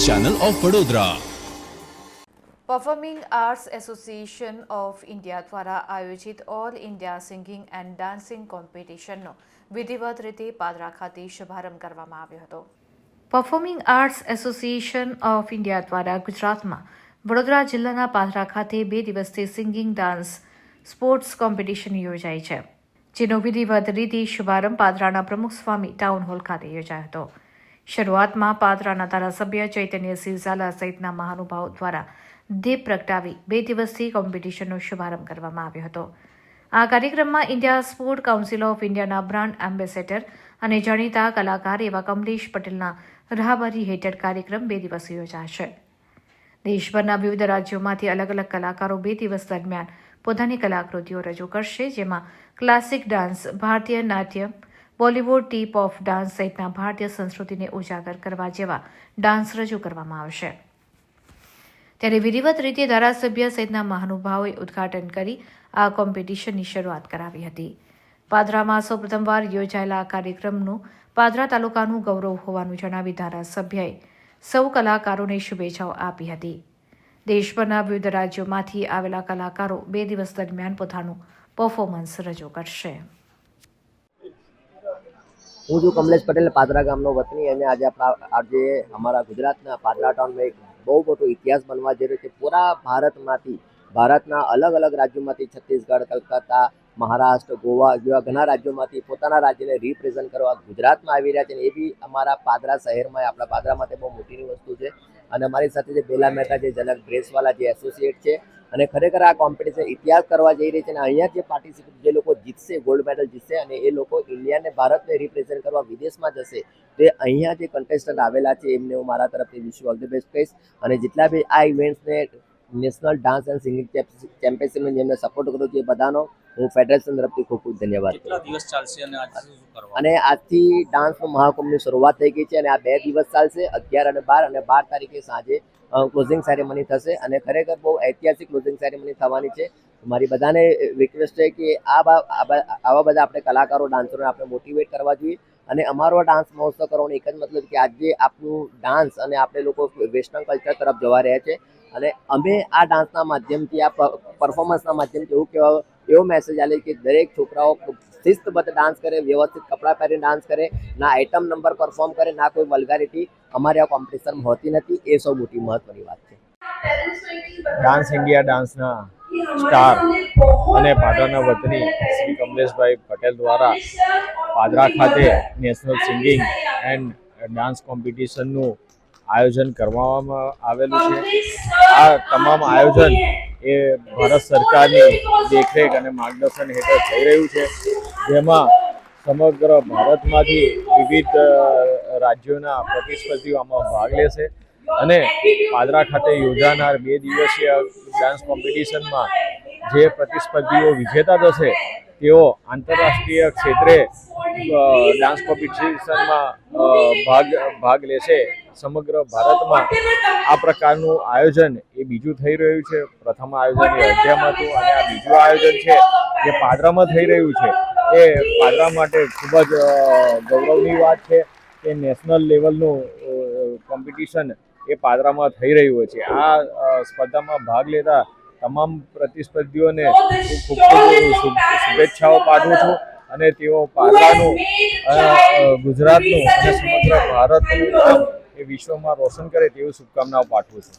Channel of Vadodara. Performing arts association of India દ્વારા આયોજિત all India singing and dancing કોમ્પિટિશનનો વિધિવત રીતે પાદરા ખાતે શુભારંભ કરવામાં આવ્યો હતો। Performing arts association of India દ્વારા ગુજરાતમાં વડોદરા જિલ્લાના પાદરા ખાતે 2 દિવસથી સિંગિંગ ડાન્સ સ્પોર્ટ્સ કોમ્પિટિશન યોજાઈ છે, જેનો વિધિવત રીતે શુભારંભ પાદરાના પ્રમુખ સ્વામી ટાઉન હોલ ખાતે યોજાયો હતો। શરૂઆતમાં પાદરાના ધારાસભ્ય ચૈતન્યસિંહ ઝાલા સહિતના મહાનુભાવો દ્વારા દીપ પ્રગટાવી 2 દિવસથી કોમ્પિટિશનનો શુભારંભ કરવામાં આવ્યો હતો। આ કાર્યક્રમમાં ઇન્ડિયા સ્પોર્ટ કાઉન્સિલ ઓફ ઇન્ડિયાના બ્રાન્ડ એમ્બેસેડર અને જાણીતા કલાકાર એવા કમલેશ પટેલના રાહબરી હેઠળ કાર્યક્રમ 2 દિવસ યોજાશે। દેશભરના વિવિધ રાજ્યોમાંથી અલગ અલગ કલાકારો 2 દિવસ દરમિયાન પોતાની કલાકૃતિઓ રજૂ કરશે, જેમાં ક્લાસિક ડાન્સ, ભારતીય નાટ્ય, બોલિવૂડ, ટી પોપ ડાન્સ સહિતના ભારતીય સંસ્કૃતિને ઉજાગર કરવા જેવા ડાન્સ રજૂ કરવામાં આવશે। ત્યારે વિધિવત રીતે ધારાસભ્ય સહિતના મહાનુભાવોએ ઉદ્ઘાટન કરી આ કોમ્પિટિશનની શરૂઆત કરાવી હતી। પાદરામાં સૌપ્રથમવાર યોજાયેલા આ કાર્યક્રમનું પાદરા તાલુકાનું ગૌરવ હોવાનું જણાવી ધારાસભ્યએ સૌ કલાકારોને શુભેચ્છાઓ આપી હતી। દેશભરના વિવિધ રાજ્યોમાંથી આવેલા કલાકારો 2 દિવસ દરમિયાન પોતાનું પરફોર્મન્સ રજૂ કરશે। હું છું કમલેશ પટેલ, પાદરા ગામનો વતની, અને આજે અમારા ગુજરાતના પાદરા ટાઉનમાં એક બહુ મોટો ઇતિહાસ બનવા જઈ રહ્યો છે। પૂરા ભારતના અલગ અલગ રાજ્યોમાંથી, છત્તીસગઢ, કલકત્તા, મહારાષ્ટ્ર, ગોવા જેવા ઘણા રાજ્યોમાંથી પોતાના રાજ્યને રિપ્રેઝન્ટ કરવા ગુજરાતમાં આવી રહ્યા છે। એ બી અમારા પાદરા શહેરમાં, આપણા પાદરા માટે બહુ મોટીની વસ્તુ છે। અને અમારી સાથે જે બેલા મહેતા, જે જનક ડ્રેસવાલા જે એસોસિએટ છે, અને ખરેખર આ કોમ્પિટિશન ઇતિહાસ કરવા જઈ રહી છે। અને અહીંયા જે પાર્ટિસિપેટ, જે લોકો જીતશે, ગોલ્ડ મેડલ જીતશે, અને એ લોકો ઇન્ડિયાને, ભારતને રિપ્રેઝન્ટ કરવા વિદેશમાં જશે, તે અહીંયા જે કન્ટેસ્ટન્ટ આવેલા છે એમને હું મારા તરફથી wish you all the best કહીશ। અને જેટલા બી આ ઇવેન્ટ્સને, નેશનલ ડાન્સ એન્ડ સિંગિંગ ચેમ્પિયનશિપને જેમને સપોર્ટ કર્યો છે, એ બધાનો હું ફેડરેશન તરફથી ખૂબ ખૂબ ધન્યવાદ કરું છું। અને આજથી ડાન્સનો મહાકુંભની શરૂઆત થઈ ગઈ છે, અને આ 2 દિવસ ચાલશે, 11 અને 12, અને 12 તારીખે સાંજે ક્લોઝિંગ સેરેમની થશે, અને ખરેખર બહુ ઐતિહાસિક ક્લોઝિંગ સેરેમની થવાની છે। મારી બધાને રિક્વેસ્ટ છે કે આવા બધા આપણે કલાકારો, ડાન્સરોને આપણે મોટિવેટ કરવા જોઈએ। અને અમારો ડાન્સ મહોત્સવ કરવાનો એક જ મતલબ કે આજે આપણું ડાન્સ અને આપણે લોકો વેસ્ટર્ન કલ્ચર તરફ જવા રહ્યા છે, અને અમે આ ડાન્સના માધ્યમથી, આ પરફોર્મન્સના માધ્યમથી એવો મેસેજ આલે કે દરેક છોકરાઓ શિસ્તબદ્ધ ડાન્સ કરે, વ્યવસ્થિત કપડાં પહેરીને ડાન્સ કરે, ના આઇટમ નંબર પરફોર્મ કરે, ના કોઈ વલ્ગારિટી અમારે આ કોમ્પિટિશનમાં હોતી નથી। એ સૌ મોટી મહત્વની વાત છે। ડાન્સ ઇન્ડિયા ડાન્સના સ્ટાર અને પાદરાના વતની શ્રી કમલેશભાઈ પટેલ દ્વારા પાદરા ખાતે નેશનલ સિંગિંગ એન્ડ ડાન્સ કોમ્પિટિશનનું આયોજન કરવામાં આવેલું છે। આ તમામ આયોજન એ ભારત સરકારની દેખરેખ અને માર્ગદર્શન હેઠળ થઈ રહ્યું છે, જેમાં સમગ્ર ભારતમાંથી વિવિધ રાજ્યોના પ્રતિસ્પર્ધીઓ આમાં ભાગ લેશે। અને પાદરા ખાતે યોજાનાર 2 દિવસીય ડાન્સ કોમ્પિટિશનમાં જે પ્રતિસ્પર્ધીઓ વિજેતા થશે તેઓ આંતરરાષ્ટ્રીય ક્ષેત્રે ડાન્સ કોમ્પિટિશનમાં ભાગ લેશે। સમગ્ર ભારતમાં આ પ્રકારનું આયોજન એ બીજું થઈ રહ્યું છે। પ્રથમ આયોજન એ અયોધ્યામાં હતું, અને આ બીજું આયોજન છે જે પાદરામાં થઈ રહ્યું છે। એ પાદરા માટે ખૂબ જ ગૌરવની વાત છે કે નેશનલ લેવલનું કોમ્પિટિશન એ પાદરામાં થઈ રહ્યું છે। આ સ્પર્ધામાં ભાગ લેતા તમામ પ્રતિસ્પર્ધીઓને ખૂબ શુભેચ્છાઓ પાઠવું છું, અને તેઓ પાદરાનું, ગુજરાતનું અને સમગ્ર ભારતનું નામ એ વિશ્વમાં રોશન કરે તેવી શુભકામનાઓ પાઠવું છું।